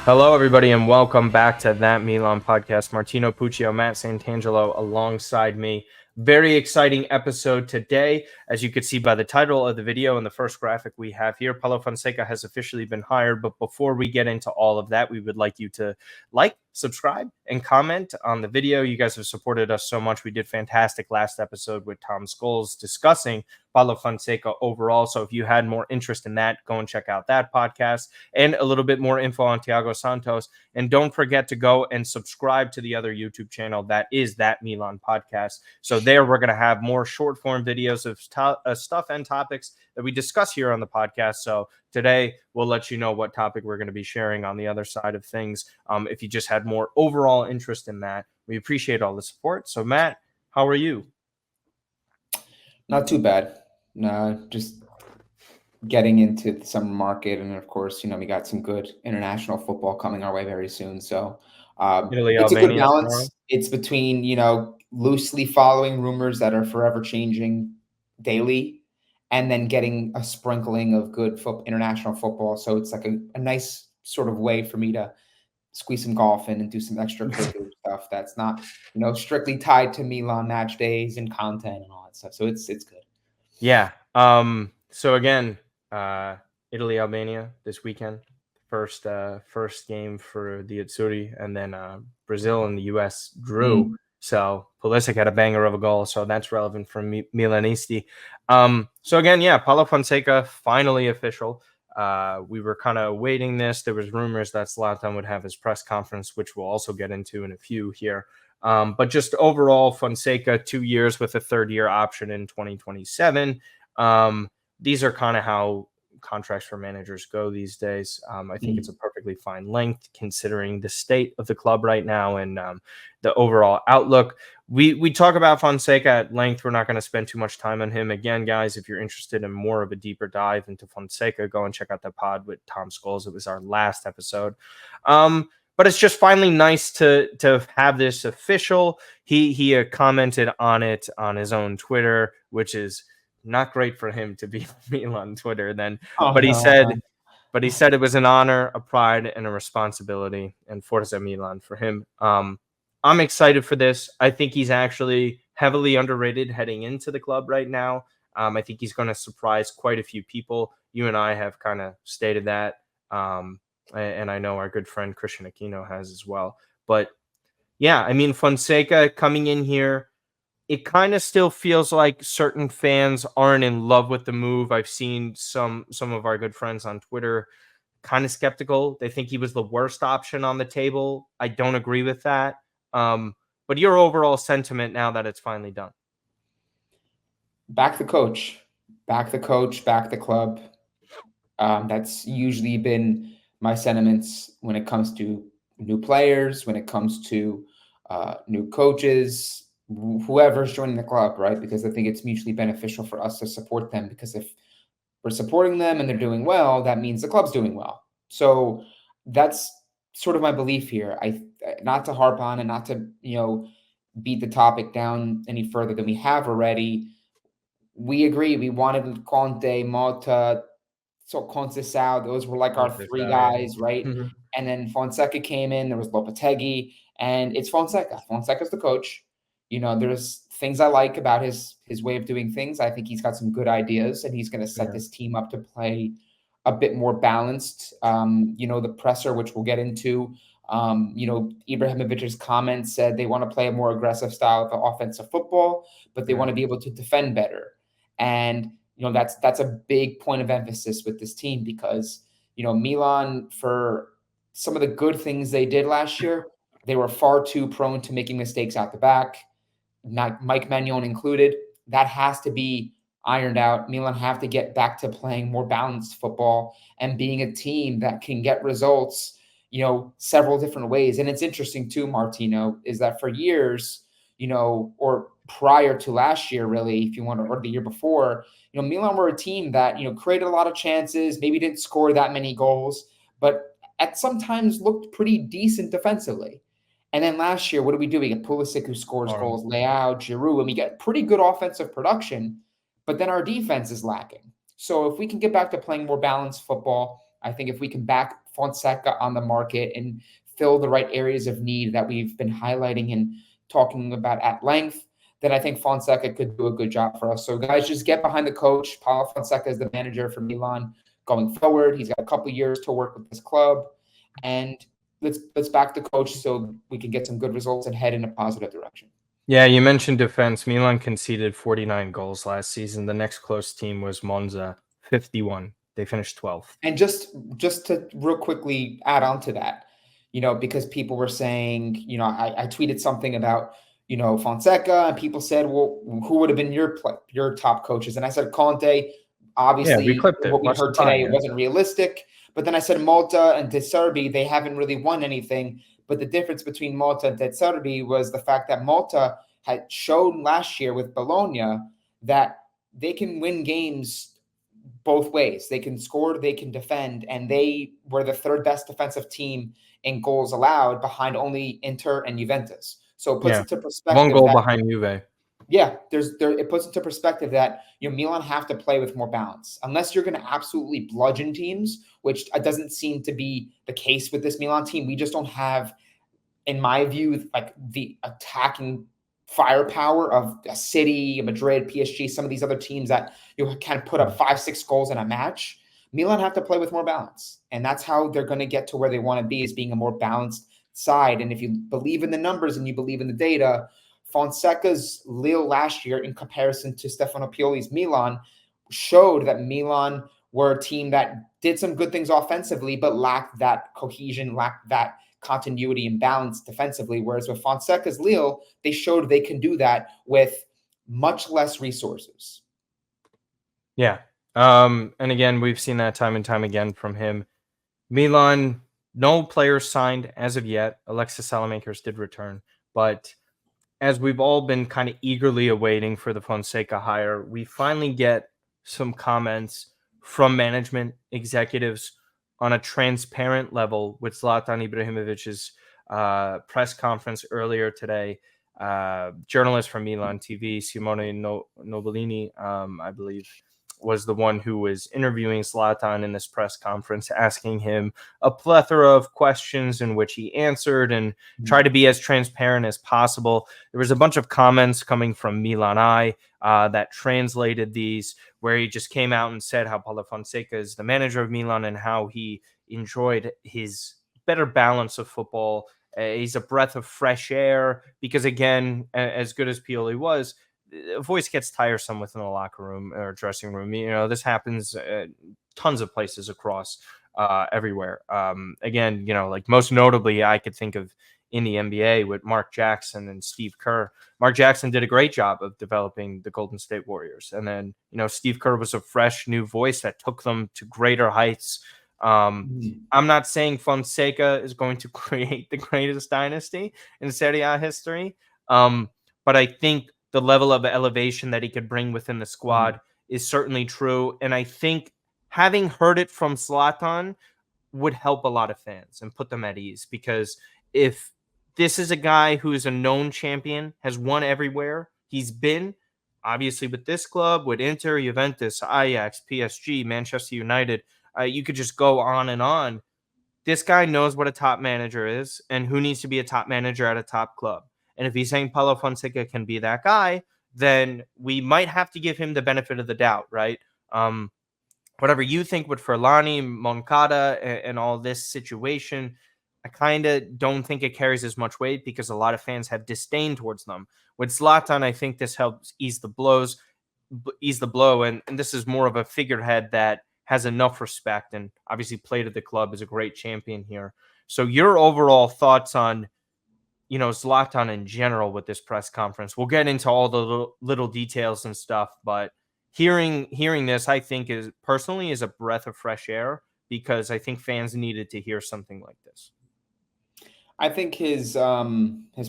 Hello, everybody, and welcome back to That Milan podcast. Martino Puccio, Matt Santangelo alongside me. Very exciting episode today. As you could see by the title of the video and the first graphic we have here, Paulo Fonseca has officially been hired. But before we get into all of that, we would like you to like, subscribe, and comment on the video. You guys have supported us so much. We did fantastic last episode with Tom Scholes discussing Paulo Fonseca overall. So if you had more interest in that, go and check out that podcast and a little bit more info on Thiago Santos. And don't forget to go and subscribe to the other YouTube channel that is That Milan Podcast. So there we're going to have more short form videos of stuff and topics that we discuss here on the podcast. So today we'll let you know what topic we're going to be sharing on the other side of things. If you just had more overall interest in that, we appreciate all the support. So Matt, how are you? Not too bad. No, just getting into the summer market, and of course, we got some good international football coming our way very soon. So Italy, it's a good Albania balance. tomorrow. It's between loosely following rumors that are forever changing daily, and then getting a sprinkling of good international football. So it's like a nice sort of way for me to squeeze some golf in and do some extracurricular stuff that's not strictly tied to Milan match days and content and all that stuff. So it's good. Yeah. So again, Italy, Albania this weekend. First game for the Azzurri, and then Brazil and the U.S. drew. So Pulisic had a banger of a goal, so that's relevant for Milanisti. So again, yeah, Paulo Fonseca finally official. We were kind of waiting this. There was rumors that Zlatan would have his press conference, which we'll also get into in a few here. But just overall, Fonseca, 2 years with a third-year option in 2027. These are kind of how contracts for managers go these days. I think it's a perfectly fine length considering the state of the club right now and the overall outlook. We talk about Fonseca at length. We're not going to spend too much time on him. Again, guys, if you're interested in more of a deeper dive into Fonseca, go and check out the pod with Tom Scholes. It was our last episode. But it's just finally nice to have this official. He commented on it on his own Twitter, which is not great for him to be on Twitter then. But he said it was an honor, a pride, and a responsibility, and Forza Milan for him. I'm excited for this. I think he's actually heavily underrated heading into the club right now. I think he's going to surprise quite a few people. You and I have kind of stated that. And I know our good friend Christian Aquino has as well. But yeah, I mean, Fonseca coming in here, it kind of still feels like certain fans aren't in love with the move. I've seen some of our good friends on Twitter kind of skeptical. They think he was the worst option on the table. I don't agree with that. But your overall sentiment now that it's finally done? Back the coach, back the club. That's usually been my sentiments when it comes to new players, when it comes to new coaches, whoever's joining the club, right? Because I think it's mutually beneficial for us to support them, because if we're supporting them and they're doing well, that means the club's doing well. So that's sort of my belief here. Not to harp on and not to, beat the topic down any further than we have already. We agree. We wanted Conte, Motta, so Conceição. Those were like our three guys, right? Mm-hmm. And then Fonseca came in. There was Lopetegui, and it's Fonseca. Fonseca's the coach. There's things I like about his way of doing things. I think he's got some good ideas, and he's going to set this team up to play a bit more balanced. The presser, which we'll get into. Ibrahimovic's comments said they want to play a more aggressive style of offensive football, but they want to be able to defend better. And that's a big point of emphasis with this team, because Milan, for some of the good things they did last year, they were far too prone to making mistakes out the back, not Maignan included. That has to be ironed out. Milan have to get back to playing more balanced football and being a team that can get results, several different ways. And it's interesting too, Martino, is that for years, or prior to last year, really, if you want to, or the year before, Milan were a team that, created a lot of chances, maybe didn't score that many goals, but at sometimes looked pretty decent defensively. And then last year, what do? We get Pulisic, who scores goals, Leao, Giroud, and we get pretty good offensive production, but then our defense is lacking. So if we can get back to playing more balanced football, I think if we can back Fonseca on the market and fill the right areas of need that we've been highlighting and talking about at length, then I think Fonseca could do a good job for us. So guys, just get behind the coach. Paulo Fonseca is the manager for Milan going forward. He's got a couple years to work with this club, and let's back the coach so we can get some good results and head in a positive direction. Yeah, you mentioned defense. Milan conceded 49 goals last season. The next close team was Monza, 51. They finished 12th. And just to real quickly add on to that, because people were saying, I tweeted something about, Fonseca, and people said, well, who would have been your top coaches? And I said, Conte. Obviously, yeah, we clipped it. What we heard today, it wasn't realistic. But then I said Malta and De Zerbi, they haven't really won anything. But the difference between Malta and De Zerbi was the fact that Malta had shown last year with Bologna that they can win games both ways. They can score, they can defend, and they were the third best defensive team in goals allowed behind only Inter and Juventus. So it puts into perspective. One goal behind Juve. Yeah, it puts into perspective that Milan have to play with more balance. Unless you're going to absolutely bludgeon teams, which doesn't seem to be the case with this Milan team. We just don't have, in my view, like the attacking firepower of a City, Madrid, PSG, some of these other teams that you can put up 5-6 goals in a match. Milan have to play with more balance, and that's how they're going to get to where they want to be, is being a more balanced side. And if you believe in the numbers and you believe in the data, Fonseca's Lille last year in comparison to Stefano Pioli's Milan showed that Milan were a team that did some good things offensively, but lacked that cohesion, lacked that continuity and balance defensively. Whereas with Fonseca's Lille, they showed they can do that with much less resources. Yeah. And again, we've seen that time and time again from him. Milan, no players signed as of yet. Alexis Salamakers did return, but as we've all been kind of eagerly awaiting for the Fonseca hire, we finally get some comments from management executives on a transparent level with Zlatan Ibrahimovic's press conference earlier today. Journalist from Milan TV, Simone Nobolini, I believe, was the one who was interviewing Zlatan in this press conference, asking him a plethora of questions in which he answered and tried to be as transparent as possible. There was a bunch of comments coming from Milan Eye that translated these, where he just came out and said how Paulo Fonseca is the manager of Milan and how he enjoyed his better balance of football. He's a breath of fresh air because, again, as good as Pioli was, a voice gets tiresome within the locker room or dressing room. This happens tons of places across everywhere. Again, like most notably, I could think of in the NBA with Mark Jackson and Steve Kerr. Mark Jackson did a great job of developing the Golden State Warriors. And then, Steve Kerr was a fresh new voice that took them to greater heights. I'm not saying Fonseca is going to create the greatest dynasty in Serie A history. But I think the level of elevation that he could bring within the squad is certainly true. And I think having heard it from Zlatan would help a lot of fans and put them at ease, because if this is a guy who is a known champion, has won everywhere he's been, obviously with this club, with Inter, Juventus, Ajax, PSG, Manchester United, you could just go on and on. This guy knows what a top manager is and who needs to be a top manager at a top club. And if he's saying Paulo Fonseca can be that guy, then we might have to give him the benefit of the doubt, right? Whatever you think with Ferlani, Moncada, and all this situation, I kind of don't think it carries as much weight because a lot of fans have disdain towards them. With Zlatan, I think this helps ease the blow. And this is more of a figurehead that has enough respect and obviously played at the club, is a great champion here. So your overall thoughts on Zlatan in general with this press conference? We'll get into all the little details and stuff, but hearing this, I think is a breath of fresh air, because I think fans needed to hear something like this. I think his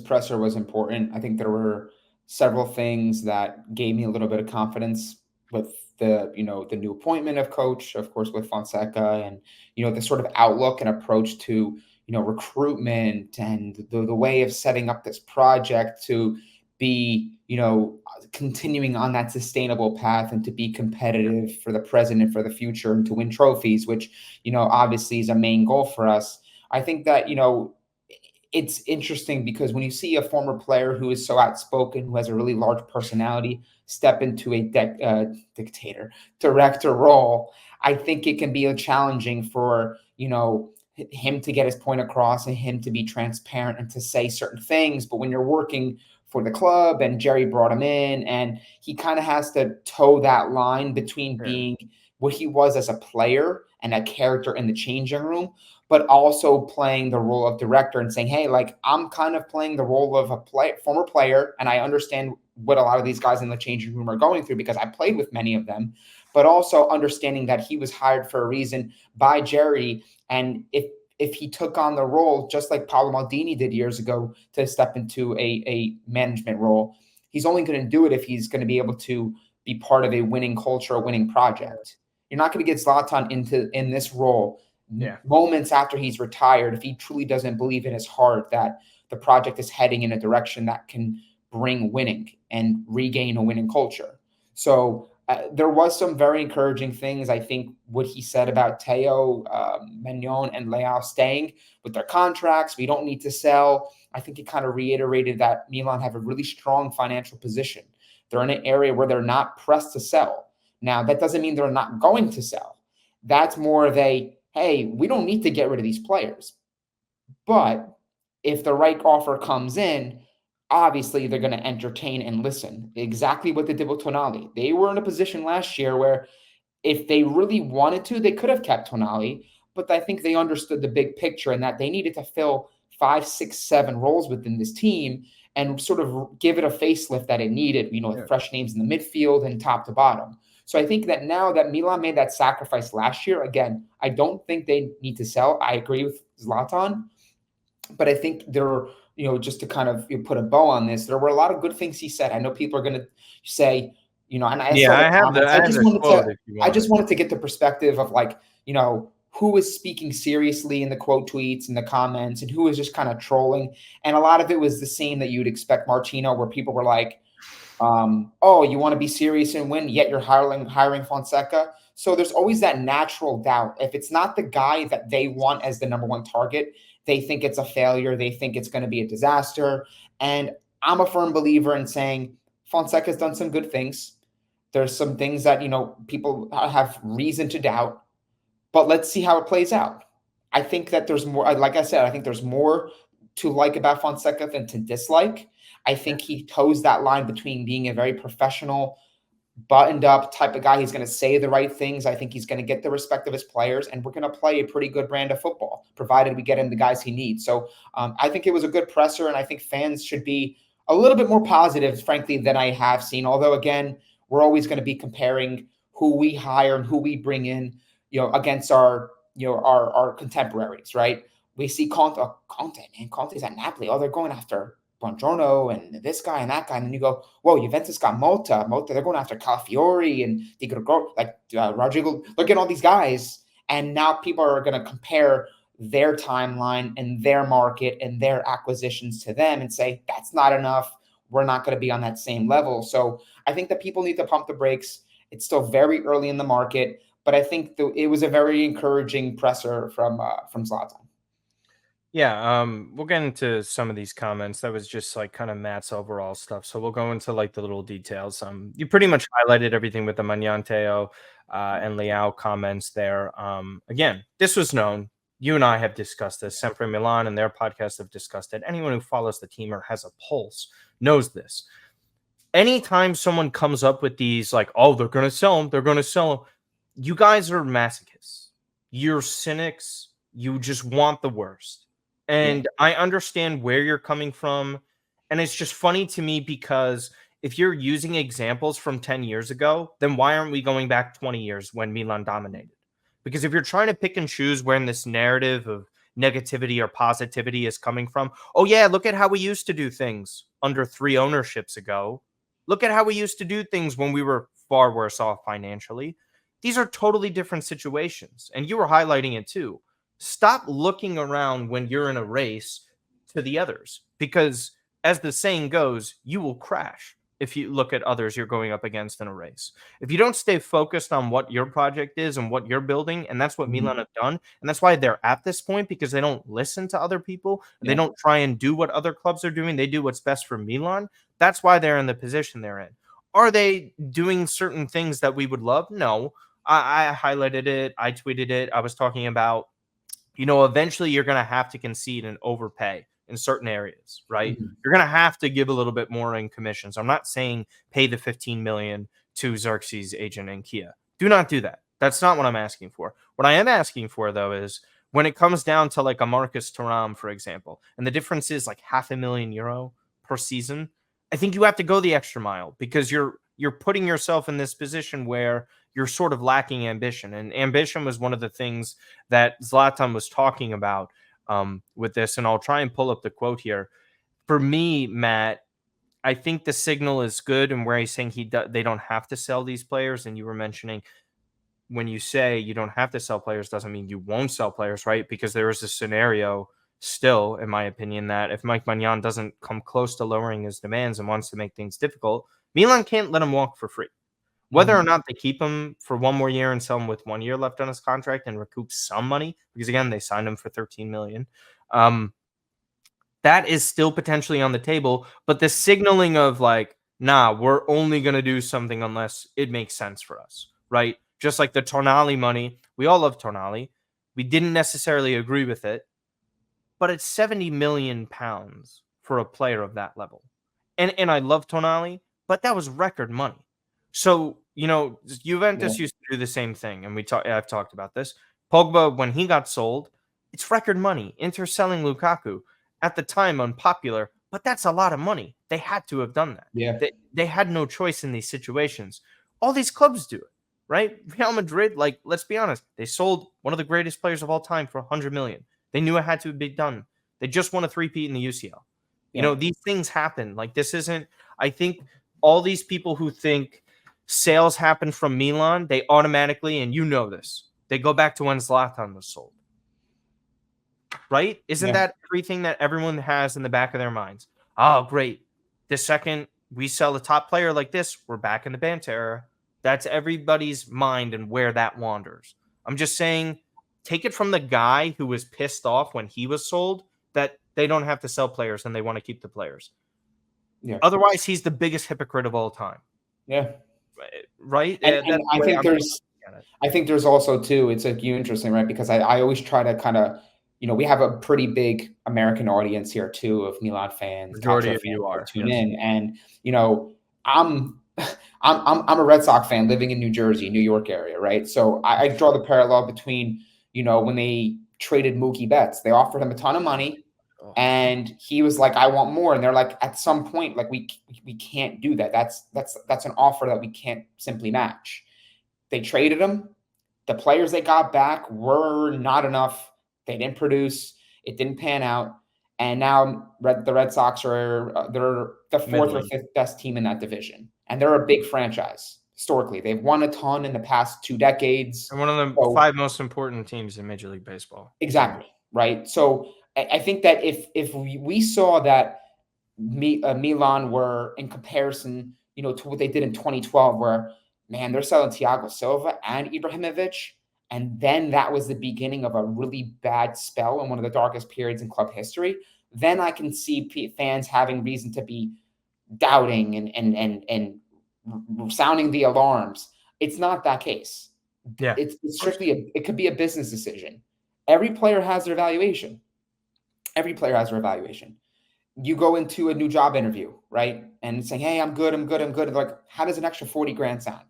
presser was important. I think there were several things that gave me a little bit of confidence with the new appointment of coach, of course, with Fonseca, and the sort of outlook and approach to recruitment and the way of setting up this project to be, continuing on that sustainable path and to be competitive for the present and for the future and to win trophies, which, obviously is a main goal for us. I think that, it's interesting because when you see a former player who is so outspoken, who has a really large personality, step into a director role, I think it can be challenging for, him to get his point across and him to be transparent and to say certain things. But when you're working for the club and Jerry brought him in, and he kind of has to toe that line between being what he was as a player and a character in the changing room, but also playing the role of director and saying, hey, like, I'm kind of playing the role of a former player, and I understand what a lot of these guys in the changing room are going through because I played with many of them, but also understanding that he was hired for a reason by Jerry. And if he took on the role, just like Paulo Maldini did years ago, to step into a management role, he's only going to do it if he's going to be able to be part of a winning culture, a winning project. You're not going to get Zlatan in this role moments after he's retired if he truly doesn't believe in his heart that the project is heading in a direction that can bring winning and regain a winning culture. So there was some very encouraging things. I think what he said about Theo, Maignan, and Leao staying with their contracts, we don't need to sell. I think it kind of reiterated that Milan have a really strong financial position. They're in an area where they're not pressed to sell. Now, that doesn't mean they're not going to sell. That's more of a, hey, we don't need to get rid of these players. But if the right offer comes in, obviously they're going to entertain and listen. Exactly what they did with Tonali. They were in a position last year where if they really wanted to, they could have kept Tonali, but I think they understood the big picture and that they needed to fill 5, 6, 7 roles within this team and sort of give it a facelift that it needed, with fresh names in the midfield and top to bottom. So I think that now that Milan made that sacrifice last year, again, I don't think they need to sell. I agree with Zlatan, but I think there, just to kind of put a bow on this, there were a lot of good things he said. I know people are going to say, and I saw the comments. I just wanted to get the perspective of, like, who is speaking seriously in the quote tweets and the comments and who is just kind of trolling. And a lot of it was the same that you'd expect, Martino, where people were like, oh, you want to be serious and win, yet you're hiring Fonseca. So there's always that natural doubt. If it's not the guy that they want as the number one target, they think it's a failure. They think it's going to be a disaster. And I'm a firm believer in saying Fonseca's done some good things. There's some things that, people have reason to doubt, but let's see how it plays out. I think that there's more, like I said, I think there's more to like about Fonseca than to dislike. I think he toes that line between being a very professional, buttoned up type of guy. He's going to say the right things. I think he's going to get the respect of his players, and we're going to play a pretty good brand of football, provided we get him the guys he needs. So I think it was a good presser, and I think fans should be a little bit more positive, frankly, than I have seen. Although, again, we're always going to be comparing who we hire and who we bring in, against our contemporaries, right? We see Conte's at Napoli. Oh, they're going after Buongiorno and this guy and that guy, and then you go, whoa, Juventus got Mota, they're going after Calafiori and Rodrigo. Look at all these guys, and now people are going to compare their timeline and their market and their acquisitions to them and say, that's not enough. We're not going to be on that same level. So I think that people need to pump the brakes. It's still very early in the market, but I think it was a very encouraging presser from Zlatan. Yeah, we'll get into some of these comments. That was just like kind of Matt's overall stuff. So we'll go into like the little details. You pretty much highlighted everything with the Maignan, Theo, and Leao comments there. Again, this was known. You and I have discussed this. Sempre Milan and their podcast have discussed it. Anyone who follows the team or has a pulse knows this. Anytime someone comes up with these, like, oh, they're going to sell them, you guys are masochists. You're cynics. You just want the worst. And I understand where you're coming from. And it's just funny to me because if you're using examples from 10 years ago, then why aren't we going back 20 years when Milan dominated? Because if you're trying to pick and choose where this narrative of negativity or positivity is coming from, oh, yeah, look at how we used to do things under 3 ownerships ago. Look at how we used to do things when we were far worse off financially. These are totally different situations. And you were highlighting it too. Stop looking around when you're in a race to the others, because as the saying goes, you will crash if you look at others you're going up against in a race. If you don't stay focused on what your project is and what you're building, and that's what Milan have done, and that's why they're at this point, because they don't listen to other people. They don't try and do what other clubs are doing. They do what's best for Milan. That's why they're in the position they're in. Are they doing certain things that we would love? No. I highlighted it. I tweeted it. I was talking about, eventually you're going to have to concede and overpay in certain areas, right? You're going to have to give a little bit more in commissions. I'm not saying pay the 15 million to Zirkzee's agent in Kia. Do not do that. That's not what I'm asking for. What I am asking for, though, is when it comes down to like a Marcus Thuram, for example, and the difference is like €500,000 per season, I think you have to go the extra mile, because you're putting yourself in this position where you're sort of lacking ambition. And ambition was one of the things that Zlatan was talking about with this. And I'll try and pull up the quote here. For me, Matt, I think the signal is good, and where he's saying they don't have to sell these players. And you were mentioning, when you say you don't have to sell players, doesn't mean you won't sell players, right? Because there is a scenario still, in my opinion, that if Maignan doesn't come close to lowering his demands and wants to make things difficult, Milan can't let him walk for free. Whether or not they keep him for one more year and sell him with 1 year left on his contract and recoup some money, because again, they signed him for 13 million. That is still potentially on the table, but the signaling of like, nah, we're only going to do something unless it makes sense for us, right? Just like the Tonali money. We all love Tonali. We didn't necessarily agree with it, but it's 70 million pounds for a player of that level. And I love Tonali, but that was record money. So, Juventus used to do the same thing, and I've talked about this. Pogba, when he got sold, it's record money. Inter selling Lukaku, at the time unpopular, but that's a lot of money. They had to have done that. Yeah. They had no choice in these situations. All these clubs do it, right? Real Madrid, like, let's be honest, they sold one of the greatest players of all time for 100 million. They knew it had to be done. They just won a 3-peat in the UCL. These things happen. Like, this isn't, I think all these people who think sales happen from Milan, they automatically, and this, they go back to when Zlatan was sold. Right? Isn't that everything that everyone has in the back of their minds? Oh, great. The second we sell a top player like this, we're back in the Banta era. That's everybody's mind and where that wanders. I'm just saying, take it from the guy who was pissed off when he was sold that they don't have to sell players and they want to keep the players. Yeah. Otherwise, he's the biggest hypocrite of all time. Yeah. Right? And I think there's also, too, it's like interesting, right? Because I always try to kind of, we have a pretty big American audience here, too, of Milan fans. Majority of you are. Tune in. And, I'm a Red Sox fan living in New Jersey, New York area, right? So I draw the parallel between, when they traded Mookie Betts, they offered him a ton of money, and he was like, I want more. And they're like, at some point, like, we can't do that. That's an offer that we can't simply match. They traded him. The players they got back were not enough. They didn't produce. It didn't pan out. And now the Red Sox are they're the fourth or fifth best team in that division. And they're a big franchise. Historically, they've won a ton in the past 2 decades. And one of the 5 most important teams in Major League Baseball. Exactly, right? So I think that if we saw that Milan were, in comparison, to what they did in 2012, where, man, they're selling Thiago Silva and Ibrahimovic, and then that was the beginning of a really bad spell in one of the darkest periods in club history, then I can see fans having reason to be doubting and sounding the alarms. It's not that case. Yeah, it's strictly it could be a business decision. Every player has their evaluation. Every player has their evaluation. You go into a new job interview, right, and saying, "Hey, I'm good. And they're like, how does an extra 40 grand sound?"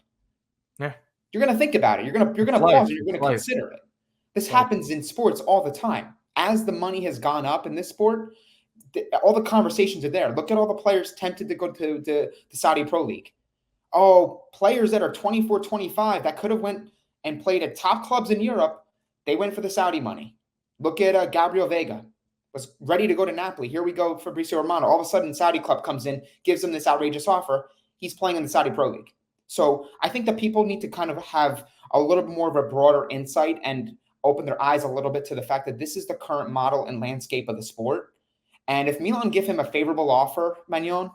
Yeah, you're gonna think about it. You're gonna pause. And you're gonna consider it. This happens in sports all the time. As the money has gone up in this sport, all the conversations are there. Look at all the players tempted to go to the Saudi Pro League. Oh, players that are 24, 25 that could have went and played at top clubs in Europe, they went for the Saudi money. Look at Gabriel Vega. Was ready to go to Napoli. Here we go, Fabrizio Romano. All of a sudden, Saudi club comes in, gives him this outrageous offer. He's playing in the Saudi Pro League. So I think that people need to kind of have a little bit more of a broader insight and open their eyes a little bit to the fact that this is the current model and landscape of the sport. And if Milan give him a favorable offer, Maignan,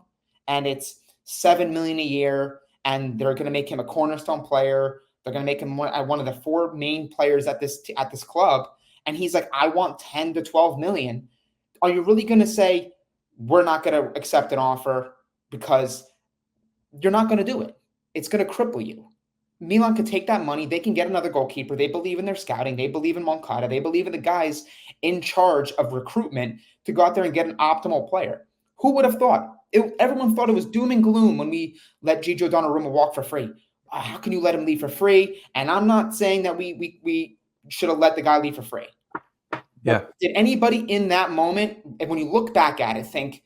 and it's 7 million a year, and they're going to make him a cornerstone player, they're going to make him one of the 4 main players at this club, and he's like, I want 10 to 12 million. Are you really going to say we're not going to accept an offer because you're not going to do it? It's going to cripple you. Milan could take that money. They can get another goalkeeper. They believe in their scouting. They believe in Moncada. They believe in the guys in charge of recruitment to go out there and get an optimal player. Who would have thought? Everyone thought it was doom and gloom when we let Gigio Donnarumma walk for free. How can you let him leave for free? And I'm not saying that we should have let the guy leave for free. Yeah. But did anybody in that moment, and when you look back at it, think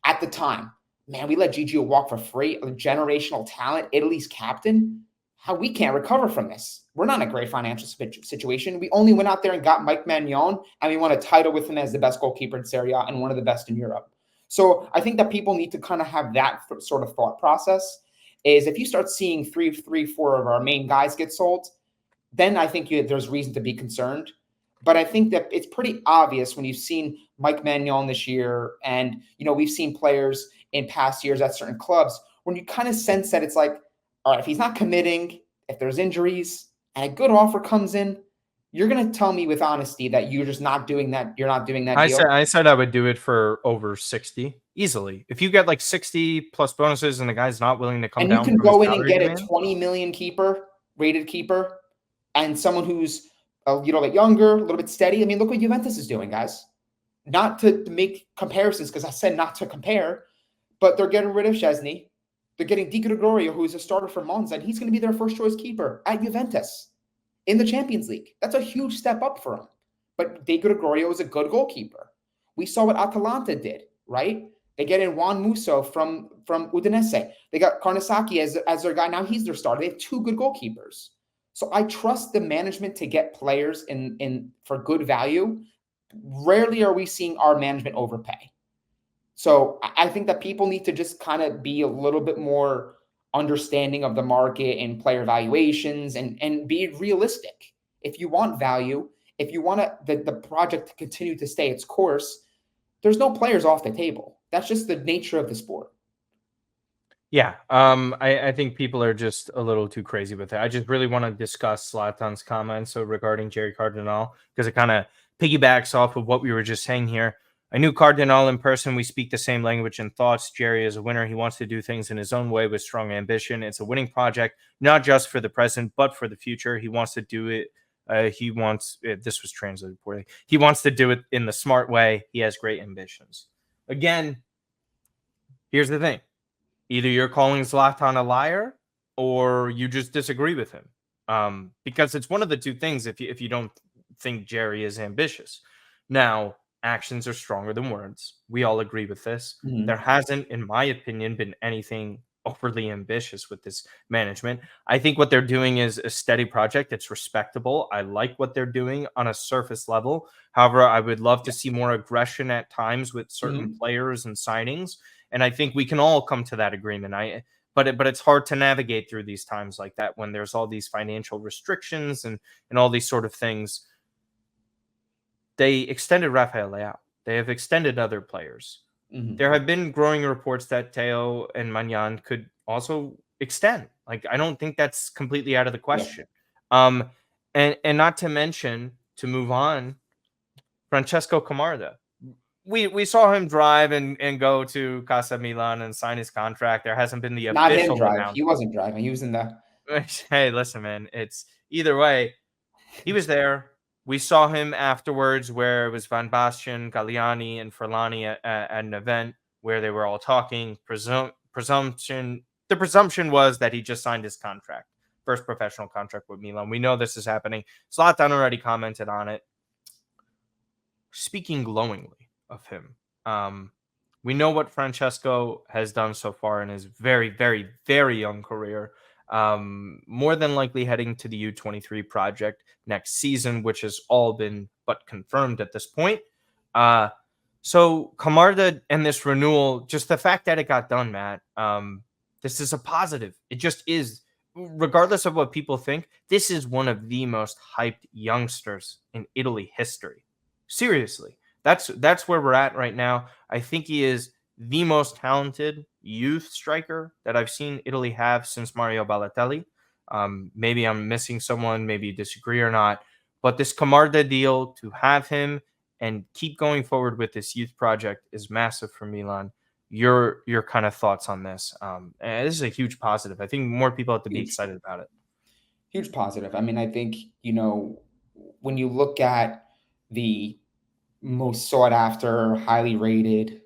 at the time, man, we let Gigio walk for free, a generational talent, Italy's captain? How we can't recover from this. We're not in a great financial situation. We only went out there and got Mike Maignan, and we won a title with him as the best goalkeeper in Serie A and one of the best in Europe. So I think that people need to kind of have that sort of thought process. Is if you start seeing 4 of our main guys get sold, then I think there's reason to be concerned. But I think that it's pretty obvious when you've seen Mike Maignan this year, and we've seen players in past years at certain clubs, when you kind of sense that it's like, all right, if he's not committing, if there's injuries, and a good offer comes in, you're going to tell me with honesty that you're just not doing that. You're not doing that deal. I said I would do it for over 60 easily. If you get like 60 plus bonuses and the guy's not willing to come down, and you can go in and get a 20 million rated keeper, and someone who's a little bit younger, a little bit steady. I mean, look what Juventus is doing, guys. Not to make comparisons, because I said not to compare, but they're getting rid of Szczesny. They're getting Di Gregorio, who's a starter for Monza, and he's going to be their first choice keeper at Juventus in the Champions League. That's a huge step up for him. But Di Gregorio is a good goalkeeper. We saw what Atalanta did, right? They get in Juan Musso from Udinese. They got Karnasaki as their guy. Now he's their starter. They have 2 good goalkeepers. So I trust the management to get players in for good value. Rarely are we seeing our management overpay. So I think that people need to just kind of be a little bit more understanding of the market and player valuations and be realistic. If you want value, if you want the project to continue to stay its course, there's no players off the table. That's just the nature of the sport. Yeah, I think people are just a little too crazy with it. I just really want to discuss Zlatan's comments regarding Jerry Cardinal, because it kind of piggybacks off of what we were just saying here. I knew Cardinal in person. We speak the same language and thoughts. Jerry is a winner. He wants to do things in his own way with strong ambition. It's a winning project, not just for the present, but for the future. He wants to do it. This was translated poorly. He wants to do it in the smart way. He has great ambitions. Again, here's the thing. Either you're calling Zlatan a liar or you just disagree with him. Because it's one of the two things if you don't think Jerry is ambitious. Now, actions are stronger than words. We all agree with this. Mm-hmm. There hasn't, in my opinion, been anything overly ambitious with this management. I think what they're doing is a steady project. It's respectable. I like what they're doing on a surface level. However, I would love to see more aggression at times with certain players and signings. And I think we can all come to that agreement. But it's hard to navigate through these times like that when there's all these financial restrictions and all these sort of things. They extended Rafael Leao. They have extended other players. Mm-hmm. There have been growing reports that Theo and Maignan could also extend. Like, I don't think that's completely out of the question. Yeah. And not to mention, to move on, Francesco Camarda. We saw him drive and go to Casa Milan and sign his contract. There hasn't been the not official him drive. He wasn't driving. He was in the. Hey, listen, man. It's either way. He was there. We saw him afterwards, where it was Van Basten, Galliani, and Forlani at an event where they were all talking. The presumption was that he just signed his contract, first professional contract with Milan. We know this is happening. Zlatan already commented on it, speaking glowingly of him. We know what Francesco has done so far in his very, very, very young career. More than likely heading to the U23 project next season, which has all been but confirmed at this point. So Camarda and this renewal, just the fact that it got done, Matt, this is a positive. It just is. Regardless of what people think, this is one of the most hyped youngsters in Italy history. Seriously. that's where we're at right now. I think he is the most talented youth striker that I've seen Italy have since Mario Balotelli. Maybe I'm missing someone, maybe you disagree or not, but this Camarda deal, to have him and keep going forward with this youth project, is massive for Milan. Your kind of thoughts on this? And this is a huge positive. I think more people have to be excited about it. Huge positive. I mean, I think, you know, when you look at the most sought after, highly rated,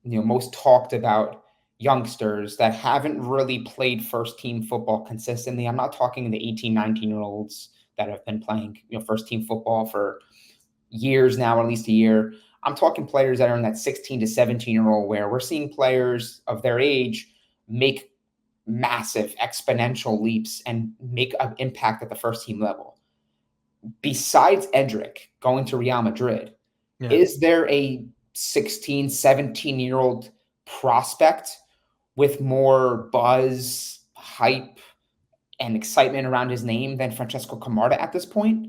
you know, most talked about youngsters that haven't really played first team football consistently. I'm not talking the 18, 19-year-olds that have been playing, you know, first team football for years now, or at least a year. I'm talking players that are in that 16 to 17-year-old where we're seeing players of their age make massive exponential leaps and make an impact at the first team level. Besides Endrick going to Real Madrid, is there a 16, 17-year-old prospect with more buzz, hype, and excitement around his name than Francesco Camarda at this point?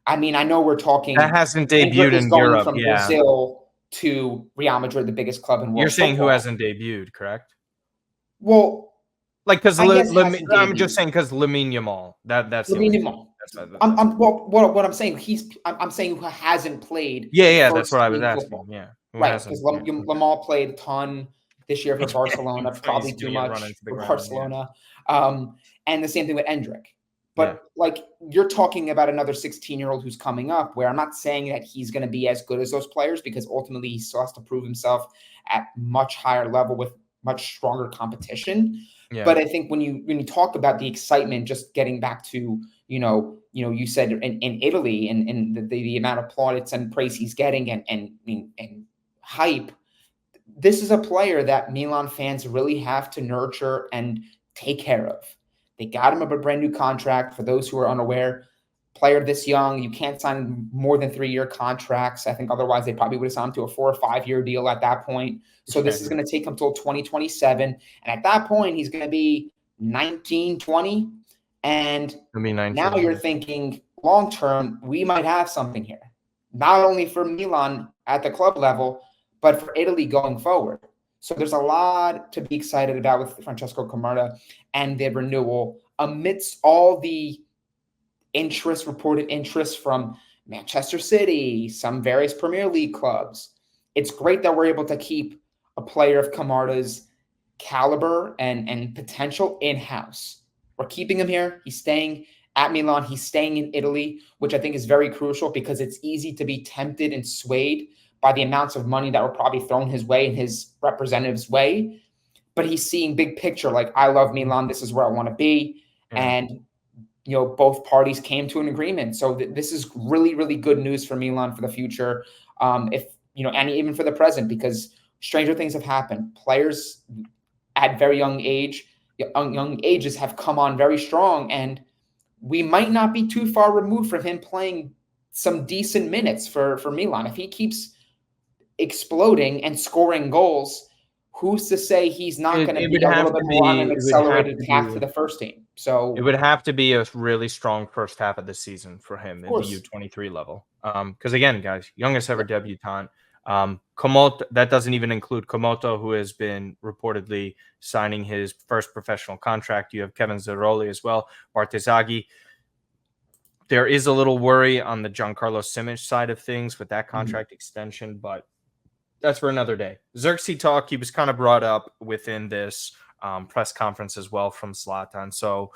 I mean, I know we're talking That hasn't Endrick debuted is in going Europe. from Yeah. Brazil to Real Madrid, the biggest club in world You're saying football. who hasn't debuted, correct? Well, Like, because I guess hasn't I'm just debuted. saying because Lamine Yamal. That's the Lamine only thing. Yamal. That's Well, what I'm saying, I'm saying who hasn't played yeah. That's first what I was team asking. football. Yeah, who Right, hasn't? because Yeah, okay. Lamal played a ton this year for Barcelona, He's probably too gonna get run much into the for ground. Barcelona. And the same thing with Endrick. Yeah. But like, you're talking about another 16-year-old who's coming up, where I'm not saying that he's going to be as good as those players, because ultimately he still has to prove himself at much higher level with much stronger competition. Yeah. But I think when you talk about the excitement, just getting back to, you said in Italy and the amount of plaudits and praise he's getting and hype, this is a player that Milan fans really have to nurture and take care of. They got him a brand new contract. For those who are unaware, player this young, you can't sign more than 3-year contracts. I think otherwise they probably would have signed him to a 4 or 5-year deal at that point. So this is going to take him till 2027. And at that point, he's going to be 19, 20. And now you're thinking long term, we might have something here. Not only for Milan at the club level, but for Italy going forward. So there's a lot to be excited about with Francesco Camarda and the renewal amidst all the reported interest from Manchester City, some various Premier League clubs. It's great that we're able to keep a player of Camarda's caliber and potential in-house. We're keeping him here. He's staying at Milan. He's staying in Italy, which I think is very crucial, because it's easy to be tempted and swayed by the amounts of money that were probably thrown his way and his representative's way. But he's seeing big picture, like, I love Milan. This is where I want to be. Yeah. And, both parties came to an agreement. So this is really, really good news for Milan for the future. And even for the present, because stranger things have happened. Players at very young ages have come on very strong, and we might not be too far removed from him playing some decent minutes for Milan. If he keeps exploding and scoring goals, who's to say he's not going to be a little bit more on an accelerated path to the first team? So it would have to be a really strong first half of the season for him at the U23 level. Because again, guys, youngest ever debutant. Komoto, that doesn't even include Komoto, who has been reportedly signing his first professional contract. You have Kevin Zeroli as well, Bartesaghi. There is a little worry on the Giancarlo Simic side of things with that contract extension, but that's for another day. Zirkzee talk, he was kind of brought up within this press conference as well from Zlatan. So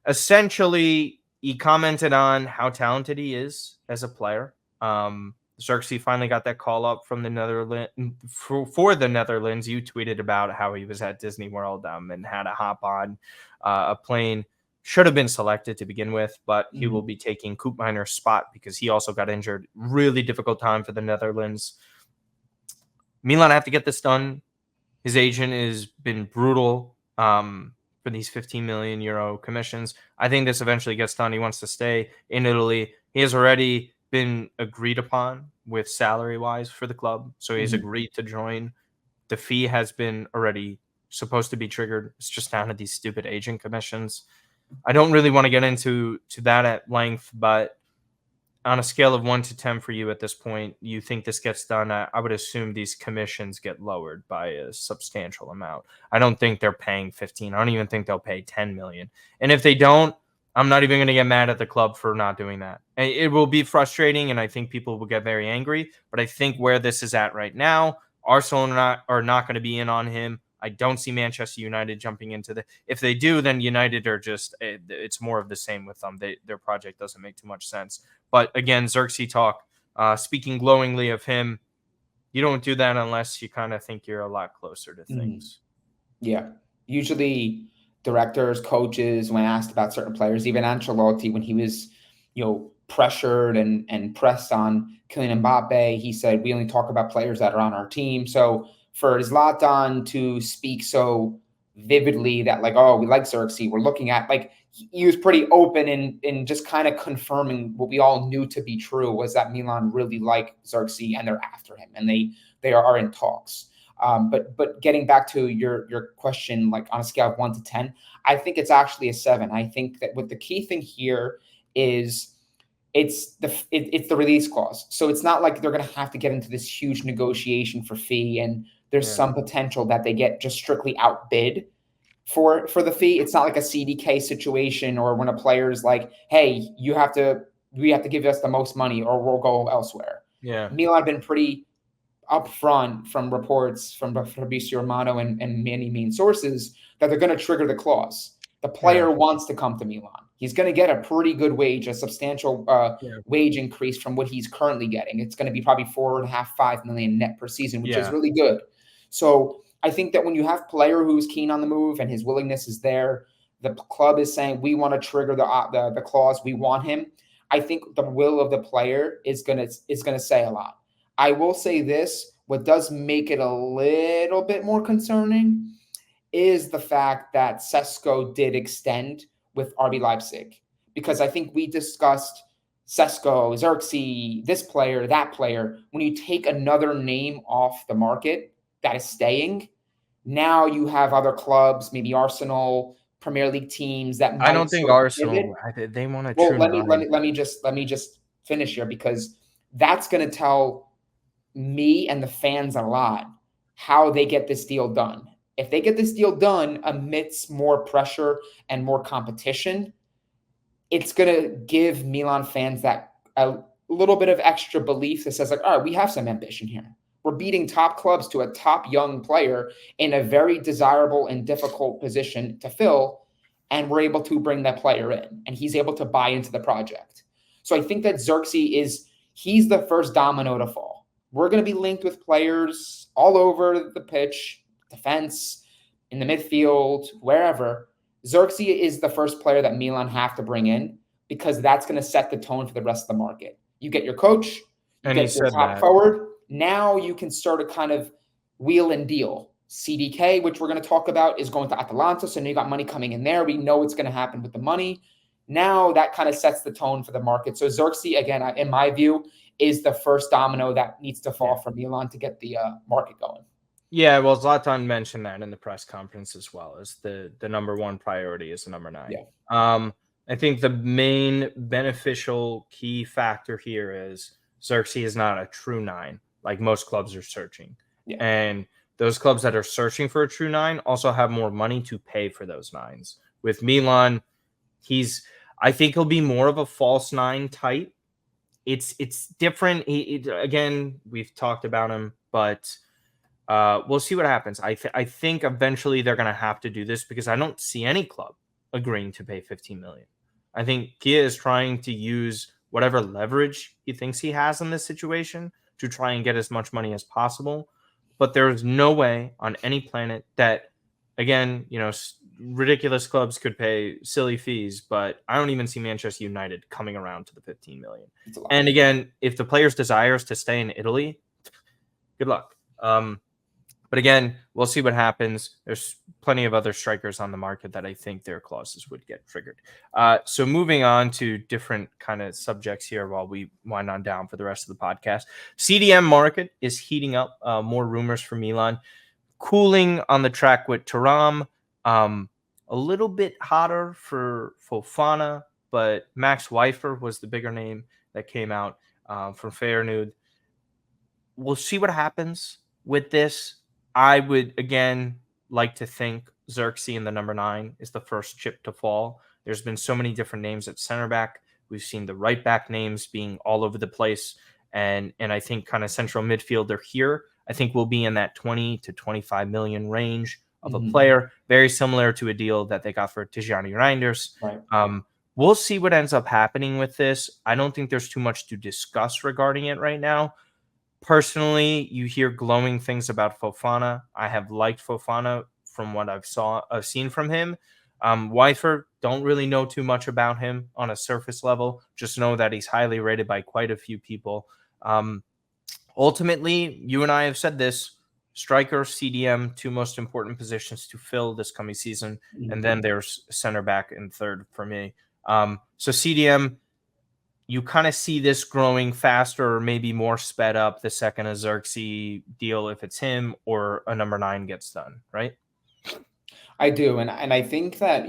essentially, he commented on how talented he is as a player. Zirkzee finally got that call up from the Netherlands for the Netherlands. You tweeted about how he was at Disney World and had to hop on a plane. Should have been selected to begin with, but he will be taking Koopmeiner's spot because he also got injured. Really difficult time for the Netherlands. Milan have to get this done. His agent has been brutal for these 15 million euro commissions. I think this eventually gets done. He wants to stay in Italy. He has already been agreed upon with salary-wise for the club, so he's agreed to join. The fee has been already supposed to be triggered. It's just down to these stupid agent commissions. I don't really want to get into that at length, but on a scale of 1 to 10 for you at this point, you think this gets done? I would assume these commissions get lowered by a substantial amount. I don't think they're paying 15. I don't even think they'll pay 10 million. And if they don't, I'm not even going to get mad at the club for not doing that. It will be frustrating, and I think people will get very angry. But I think where this is at right now, Arsenal are not going to be in on him. I don't see Manchester United jumping into the. If they do, then United are just. It's more of the same with them. Their project doesn't make too much sense. But again, Zirkzee talk, speaking glowingly of him, you don't do that unless you kind of think you're a lot closer to things. Yeah. Usually directors, coaches, when asked about certain players, even Ancelotti, when he was, pressured and pressed on Kylian Mbappe, he said, we only talk about players that are on our team. So for Zlatan to speak so vividly that like, oh, we like Zirkzee, we're looking at like, he was pretty open in just kind of confirming what we all knew to be true was that Milan really like Zirkzee and they're after him and they are in talks. But getting back to your question, like on a scale of 1 to 10, I think it's actually a 7. I think that what the key thing here is it's the release clause. So it's not like they're going to have to get into this huge negotiation for fee, and there's some potential that they get just strictly outbid for the fee. It's not like a CDK situation or when a player's like, hey, we have to give us the most money or we'll go elsewhere. Yeah. Milan have been pretty upfront from reports from Fabrizio Romano and many main sources that they're going to trigger the clause. The player wants to come to Milan. He's going to get a pretty good wage, a substantial wage increase from what he's currently getting. It's going to be probably 4.5, 5 million net per season, which is really good. So I think that when you have a player who's keen on the move and his willingness is there, the club is saying, we want to trigger the clause. We want him. I think the will of the player is going to say a lot. I will say this, what does make it a little bit more concerning is the fact that Sesko did extend with RB Leipzig, because I think we discussed Sesko, Zirkzee, this player, that player. When you take another name off the market that is staying, now you have other clubs, maybe Arsenal, Premier League teams that might. I don't think Arsenal. They want a true. Let me just finish here, because that's going to tell me and the fans a lot how they get this deal done. If they get this deal done amidst more pressure and more competition, it's going to give Milan fans that a little bit of extra belief that says like, all right, we have some ambition here. We're beating top clubs to a top young player in a very desirable and difficult position to fill, and we're able to bring that player in, and he's able to buy into the project. So I think that Zirkzee he's the first domino to fall. We're going to be linked with players all over the pitch, defense, in the midfield, wherever. Zirkzee is the first player that Milan have to bring in, because that's going to set the tone for the rest of the market. You get your coach, you get your top forward. Now you can start a kind of wheel and deal. CDK, which we're going to talk about, is going to Atalanta. So now you got money coming in there. We know what's going to happen with the money. Now that kind of sets the tone for the market. So Zirkzee, again, in my view, is the first domino that needs to fall for Milan to get the market going. Yeah, well, Zlatan mentioned that in the press conference as well, as the number one priority is the number 9. Yeah. I think the main beneficial key factor here is Zirkzee is not a true 9, like most clubs are searching. Yeah. And those clubs that are searching for a true 9 also have more money to pay for those 9s. With Milan, I think he'll be more of a false 9 type. It's different. Again, we've talked about him, but we'll see what happens. I think eventually they're going to have to do this, because I don't see any club agreeing to pay 15 million. I think Kia is trying to use whatever leverage he thinks he has in this situation to try and get as much money as possible. But there is no way on any planet that, again, ridiculous clubs could pay silly fees, but I don't even see Manchester United coming around to the 15 million. And again, if the player's desire is to stay in Italy, good luck. But again, we'll see what happens. There's plenty of other strikers on the market that I think their clauses would get triggered. So moving on to different kind of subjects here while we wind on down for the rest of the podcast. CDM market is heating up. More rumors for Milan. Cooling on the track with Thuram. A little bit hotter for Fofana. but Max Weifer was the bigger name that came out from Feyenoord. We'll see what happens with this. I would, again, like to think Zirkzee in the number 9 is the first chip to fall. There's been so many different names at center back. We've seen the right back names being all over the place. And I think kind of central midfielder here, I think we'll be in that 20 to 25 million range of a player, very similar to a deal that they got for Tijani Reinders. Right. We'll see what ends up happening with this. I don't think there's too much to discuss regarding it right now. Personally, you hear glowing things about Fofana. I have liked Fofana from what I've seen from him. Weifer, don't really know too much about him on a surface level. Just know that he's highly rated by quite a few people. Ultimately, you and I have said this, striker, CDM, 2 most important positions to fill this coming season. And then there's center back and third for me. So CDM, you kind of see this growing faster or maybe more sped up the second a Zirkzee deal, if it's him, or a number 9 gets done, right? I do. And I think that,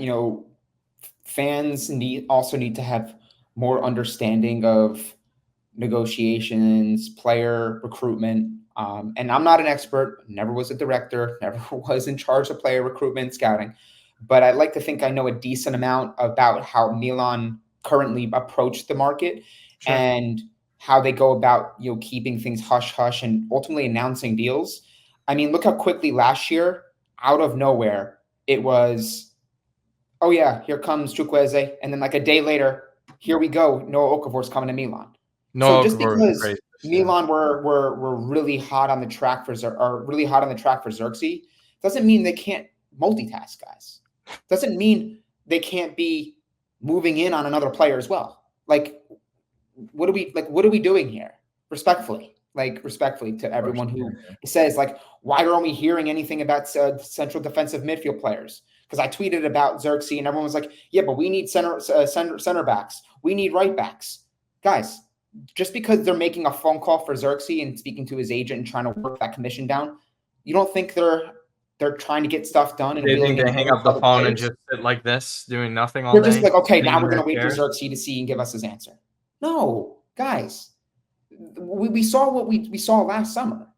fans also need to have more understanding of negotiations, player recruitment. And I'm not an expert, never was a director, never was in charge of player recruitment scouting, but I'd like to think I know a decent amount about how Milan currently approach the market and how they go about, keeping things hush hush and ultimately announcing deals. I mean, look how quickly last year, out of nowhere, it was, oh yeah, here comes Chukwueze, and then like a day later, here we go, Noah Okafor's coming to Milan. So just because Milan were really hot on the track for Zirkzee doesn't mean they can't multitask, guys. Doesn't mean they can't be moving in on another player as well. What are we doing here? Respectfully to everyone who says, why aren't we hearing anything about central defensive midfield players? Because I tweeted about Zirkzee and everyone was like, yeah, but we need center backs. We need right backs. Guys, just because they're making a phone call for Zirkzee and speaking to his agent and trying to work that commission down, you don't think they're trying to get stuff done? And they think they hang up the phone and just sit like this, doing nothing all day? They're just like, okay, now we're going to wait for Zirkzee to see and give us his answer. No, guys. We saw what we saw last summer.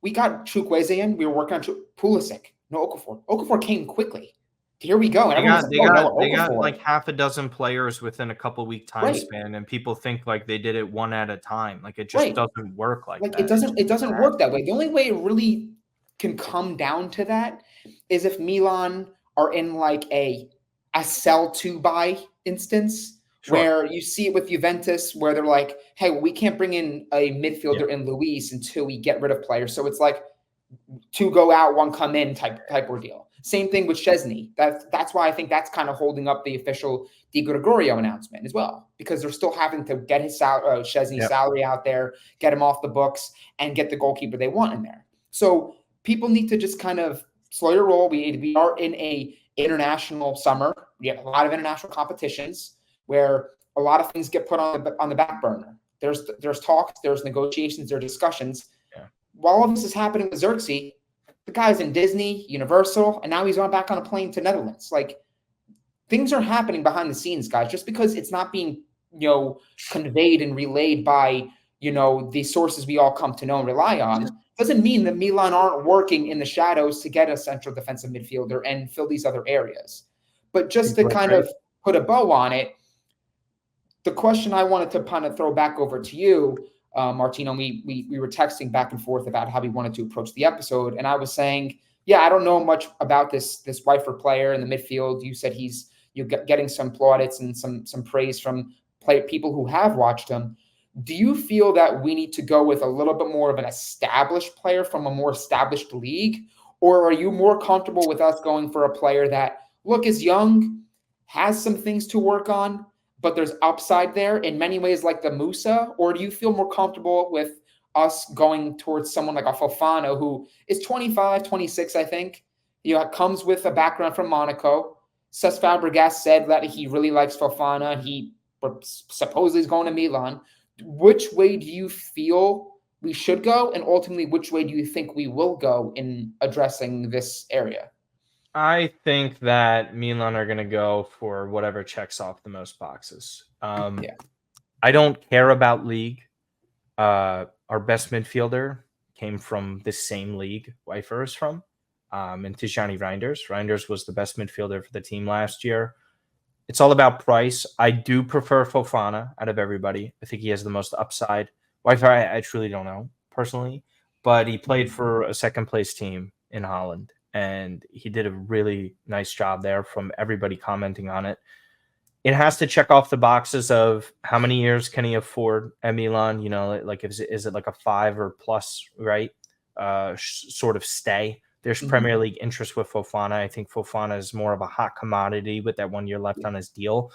We got Chukwueze in. We were working on Pulisic. No Okafor. Okafor came quickly. Here we go. And they got like half a dozen players within a couple week time span, and people think like they did it one at a time. Like it just doesn't work like that. It doesn't work that way. The only way it really can come down to that is if Milan are in like a sell to buy instance. Sure. Where you see it with Juventus, where they're like, hey, we can't bring in a midfielder in Luis until we get rid of players. So it's like 2 go out, 1 come in type ordeal. Same thing with Szczesny. That's why I think that's kind of holding up the official Di Gregorio announcement as well, because they're still having to get his Szczesny's salary out there, get him off the books, and get the goalkeeper they want in there. So people need to just kind of slow your roll. We are in a international summer. We have a lot of international competitions where a lot of things get put on the back burner. There's talks, there's negotiations, there's discussions. Yeah. While all this is happening with Zirkzee, the guy's in Disney, Universal, and now he's on back on a plane to Netherlands. Like, things are happening behind the scenes, guys. Just because it's not being, conveyed and relayed by, the sources we all come to know and rely on, doesn't mean that Milan aren't working in the shadows to get a central defensive midfielder and fill these other areas. But just to kind of put a bow on it, the question I wanted to kind of throw back over to you, Martino, we were texting back and forth about how we wanted to approach the episode. And I was saying, I don't know much about this Weifer player in the midfield. You said you're getting some plaudits and some praise from people who have watched him. Do you feel that we need to go with a little bit more of an established player from a more established league? Or are you more comfortable with us going for a player that, is young, has some things to work on, but there's upside there in many ways like the Musa? Or do you feel more comfortable with us going towards someone like a Fofana, who is 25, 26, I think, comes with a background from Monaco. Cesc Fabregas said that he really likes Fofana. He supposedly is going to Milan. Which way do you feel we should go? And ultimately, which way do you think we will go in addressing this area? I think that Milan are going to go for whatever checks off the most boxes. Yeah. I don't care about league. Our best midfielder came from the same league Weifer is from, and Tijani Reinders. Reinders was the best midfielder for the team last year. It's all about price. I do prefer Fofana out of everybody. I think he has the most upside. Weifer, I truly don't know personally, but he played for a second place team in Holland, and he did a really nice job there from everybody commenting on it. It has to check off the boxes of how many years can he afford at Milan? You know, like is it like a 5 or plus, right? Sort of stay. There's Premier League interest with Fofana. I think Fofana is more of a hot commodity with that 1 year left on his deal.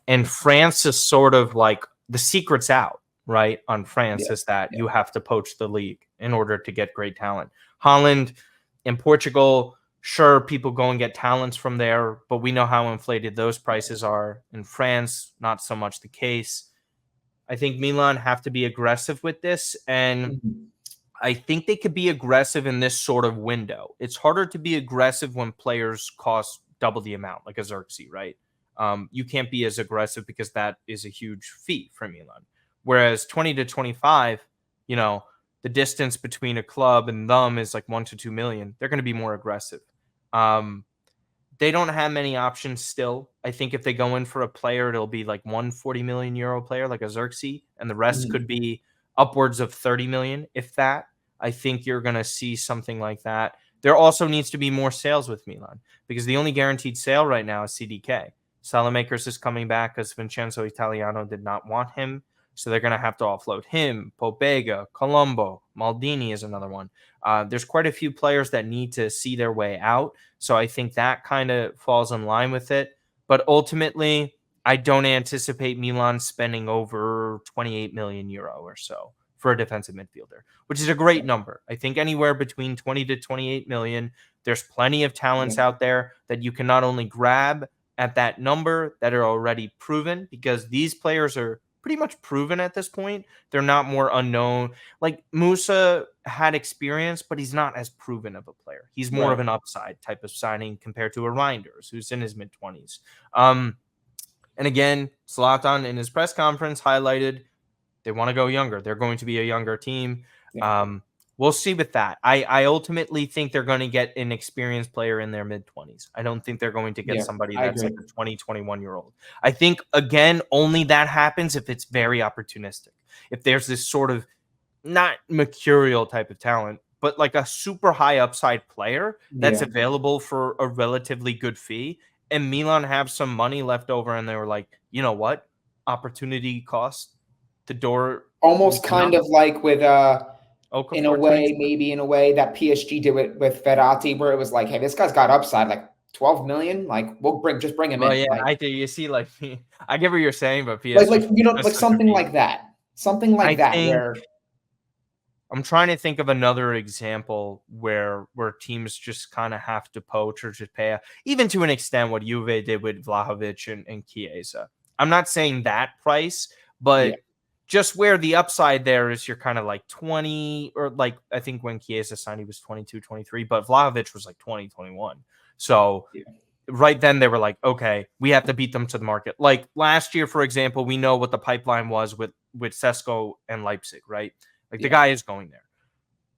And France is sort of like the secret's out, right? On France is that you have to poach the league in order to get great talent. Holland and Portugal, sure, people go and get talents from there, but we know how inflated those prices are. In France, not so much the case. I think Milan have to be aggressive with this, and I think they could be aggressive in this sort of window. It's harder to be aggressive when players cost double the amount, like a Zirkzee, right? You can't be as aggressive because that is a huge fee for Milan. Whereas 20 to 25, you know, the distance between a club and them is like 1 to 2 million. They're going to be more aggressive. They don't have many options still. I think if they go in for a player, it'll be like 140 million euro player, like a Zirkzee, and the rest could be upwards of 30 million, if that. I think you're going to see something like that. There also needs to be more sales with Milan because the only guaranteed sale right now is CDK. Salamakers is coming back because Vincenzo Italiano did not want him. So they're going to have to offload him. Pobega, Colombo, Maldini is another one. There's quite a few players that need to see their way out. So I think that kind of falls in line with it. But ultimately, I don't anticipate Milan spending over 28 million euro or so for a defensive midfielder, which is a great number. I think anywhere between 20 to 28 million, there's plenty of talents out there that you can not only grab at that number that are already proven, because these players are pretty much proven at this point. They're not more unknown. Like Musa had experience, but he's not as proven of a player. He's more of an upside type of signing compared to a Reinders, who's in his mid-20s. And again, Zlatan in his press conference highlighted they want to go younger. They're going to be a younger team. We'll see with that. I ultimately think they're going to get an experienced player in their mid-20s. I don't think they're going to get somebody that's like a 20, 21-year-old. I think, again, only that happens if it's very opportunistic. If there's this sort of not mercurial type of talent, but like a super high upside player that's available for a relatively good fee, and Milan have some money left over and they were like, you know what? Opportunity cost, the door. Almost kind of like with Okafor, in a way that PSG did it with Verratti, where it was like, hey, this guy's got upside, like 12 million, like we'll just bring him in. Yeah, like, I do. You see, like I get what you're saying, but PSG, like something like that, where I'm trying to think of another example where teams just kind of have to poach or just pay, even to an extent what Juve did with Vlahovic and Chiesa. I'm not saying that price, but just where the upside there is, you're kind of like 20, or like I think when Chiesa signed, he was 22, 23, but Vlahovic was like 20, 21. So right then they were like, okay, we have to beat them to the market. Like last year, for example, we know what the pipeline was with Sesko and Leipzig, right? Like the guy is going there.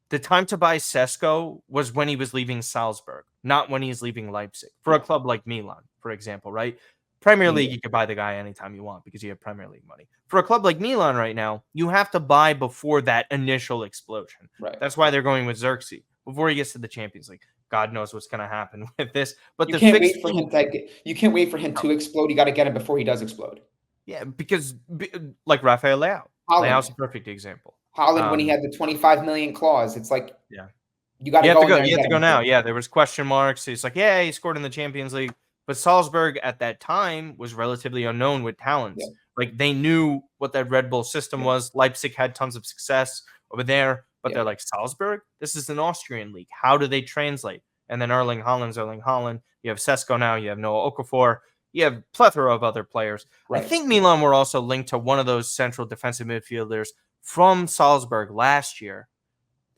The time to buy Sesko was when he was leaving Salzburg, not when he's leaving Leipzig. For a club like Milan, for example, right? Premier League, you can buy the guy anytime you want because you have Premier League money. For a club like Milan right now, you have to buy before that initial explosion. That's why they're going with Zirkzee before he gets to the Champions League. God knows what's going to happen with this. But you can't wait for him to explode. You got to get him before he does explode. Yeah, because like Rafael Leao. Leao's a perfect example. Holland, when he had the 25 million clause, it's like, you got to go. You have to go now. Yeah, there was question marks. It's like, yeah, he scored in the Champions League. But Salzburg at that time was relatively unknown with talents. Like they knew what that Red Bull system was. Leipzig had tons of success over there, but they're like, Salzburg? This is an Austrian league. How do they translate? And then Erling Haaland's Erling Haaland. You have Sesko now. You have Noah Okafor. You have a plethora of other players. I think Milan were also linked to one of those central defensive midfielders from Salzburg last year.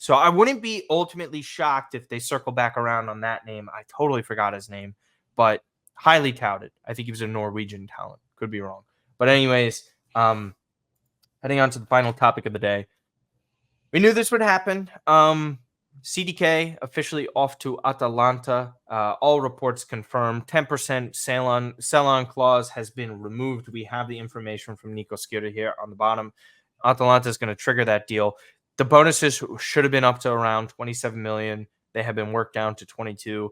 So I wouldn't be ultimately shocked if they circle back around on that name. I totally forgot his name, but highly touted. I think he was a Norwegian talent. Could be wrong. But anyways, heading on to the final topic of the day. We knew this would happen. CDK officially off to Atalanta. All reports confirmed. 10% sell-on clause has been removed. We have the information from Nico Skira here on the bottom. Atalanta is going to trigger that deal. The bonuses should have been up to around 27 million. They have been worked down to 22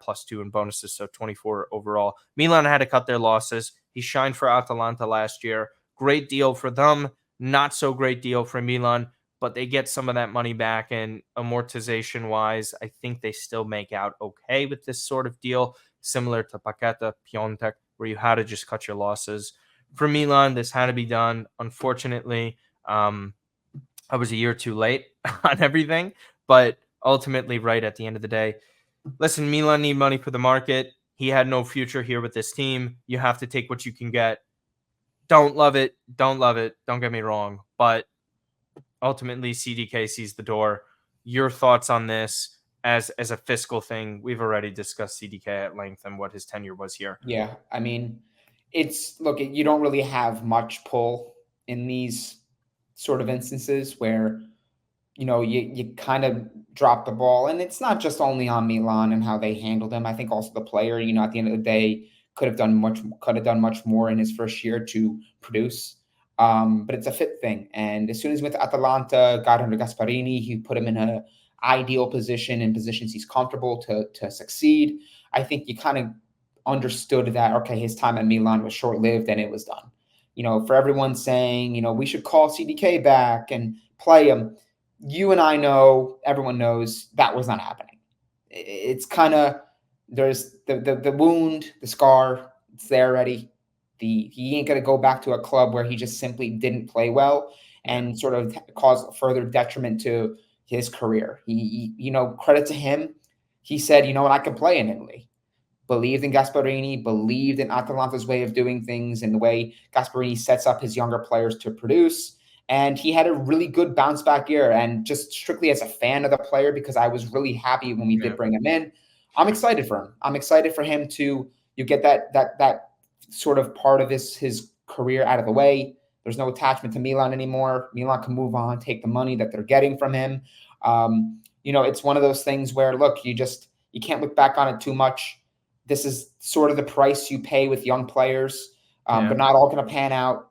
plus 2 in bonuses, so 24 overall. Milan had to cut their losses. He shined for Atalanta last year. Great deal for them. Not so great deal for Milan, but they get some of that money back. And amortization wise, I think they still make out okay with this sort of deal, similar to Paqueta, Piontek, where you had to just cut your losses. For Milan, this had to be done. Unfortunately, I was a year too late on everything, but ultimately, right at the end of the day, listen, Milan need money for the market. He had no future here with this team. You have to take what you can get. Don't love it. Don't love it. Don't get me wrong. But ultimately, CDK sees the door. Your thoughts on this as a fiscal thing? We've already discussed CDK at length and what his tenure was here. Yeah, I mean, you don't really have much pull in these sort of instances where you kind of drop the ball, and it's not just only on Milan and how they handled him. I think also the player, at the end of the day, could have done much more in his first year to produce. But it's a fit thing, and as soon as he went to Atalanta, got under Gasparini, he put him in an ideal position, in positions he's comfortable to succeed. I think you kind of understood that, okay, his time at Milan was short-lived and it was done. For everyone saying, we should call CDK back and play him, you and I know, everyone knows that was not happening. It's kind of, there's the wound, the scar, it's there already. He ain't going to go back to a club where he just simply didn't play well and sort of cause further detriment to his career. He credit to him. He said, what, I can play in Italy. Believed in Gasparini, believed in Atalanta's way of doing things and the way Gasparini sets up his younger players to produce. And he had a really good bounce back year. And just strictly as a fan of the player, because I was really happy when we did bring him in, I'm excited for him. I'm excited for him to get that sort of part of his career out of the way. There's no attachment to Milan anymore. Milan can move on, take the money that they're getting from him. It's one of those things where, look, you can't look back on it too much. This is sort of the price you pay with young players, but not all going to pan out.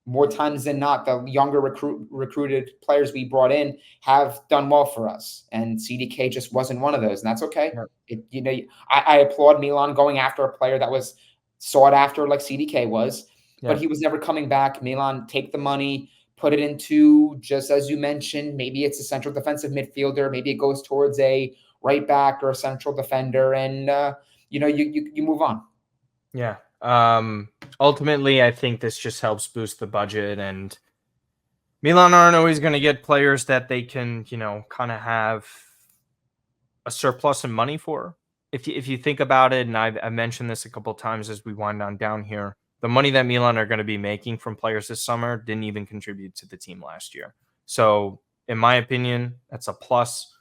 More times than not, the younger recruited players we brought in have done well for us, and CDK just wasn't one of those, and that's okay. Yeah. I applaud Milan going after a player that was sought after like CDK was, but he was never coming back. Milan, take the money, put it into, just as you mentioned, maybe it's a central defensive midfielder, maybe it goes towards a right back or a central defender, and you move on. Yeah. Ultimately, I think this just helps boost the budget, and Milan aren't always going to get players that they can, kind of have a surplus in money for. If you think about it, and I've mentioned this a couple of times as we wind on down here, the money that Milan are going to be making from players this summer didn't even contribute to the team last year. So, in my opinion, that's a plus.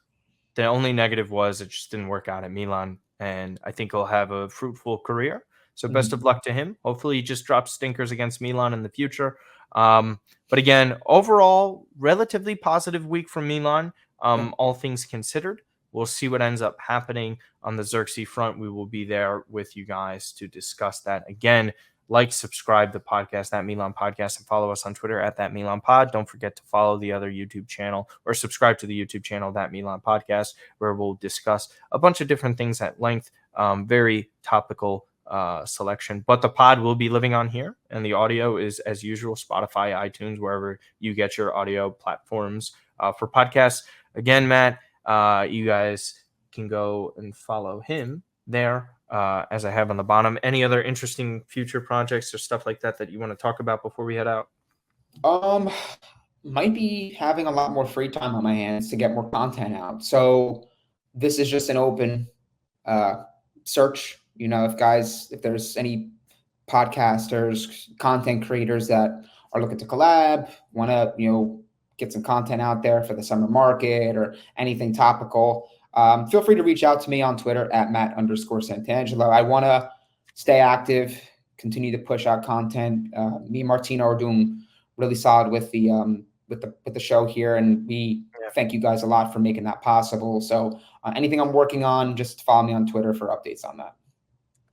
The only negative was it just didn't work out at Milan, and I think he'll have a fruitful career. So best of luck to him. Hopefully he just drops stinkers against Milan in the future. But again, overall, relatively positive week from Milan, all things considered. We'll see what ends up happening on the Zirkzee front. We will be there with you guys to discuss that. Again, like, subscribe to the podcast, That Milan Podcast, and follow us on Twitter at That Milan Pod. Don't forget to follow the other YouTube channel, or subscribe to the YouTube channel, That Milan Podcast, where we'll discuss a bunch of different things at length. Very topical selection, but the pod will be living on here, and the audio is, as usual, Spotify, iTunes, wherever you get your audio platforms for podcasts. Again, Matt, you guys can go and follow him there, as I have on the bottom. Any other interesting future projects or stuff like that you want to talk about before we head out? Might be having a lot more free time on my hands to get more content out. So this is just an open search. If there's any podcasters, content creators that are looking to collab, want to, get some content out there for the summer market or anything topical, feel free to reach out to me on Twitter at Matt_Santangelo. I want to stay active, continue to push out content. Me and Martino are doing really solid with the show here, and we thank you guys a lot for making that possible. So anything I'm working on, just follow me on Twitter for updates on that.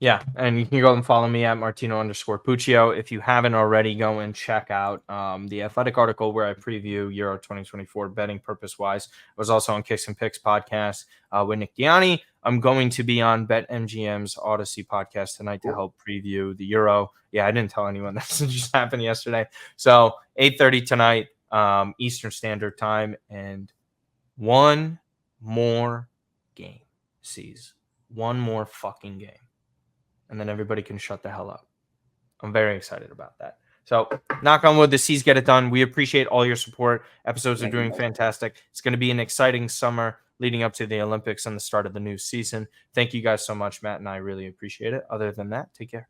Yeah, and you can go and follow me at Martino_Puccio. If you haven't already, go and check out the Athletic article where I preview Euro 2024 betting purpose-wise. I was also on Kicks and Picks podcast with Nick Diani. I'm going to be on BetMGM's Odyssey podcast tonight to help preview the Euro. Yeah, I didn't tell anyone that just happened yesterday. So 8:30 tonight, Eastern Standard Time, and one more game, C's. One more fucking game. And then everybody can shut the hell up. I'm very excited about that. So, knock on wood, the C's get it done. We appreciate all your support. Episodes are doing fantastic. It's going to be an exciting summer leading up to the Olympics and the start of the new season. Thank you guys so much, Matt, and I really appreciate it. Other than that, take care.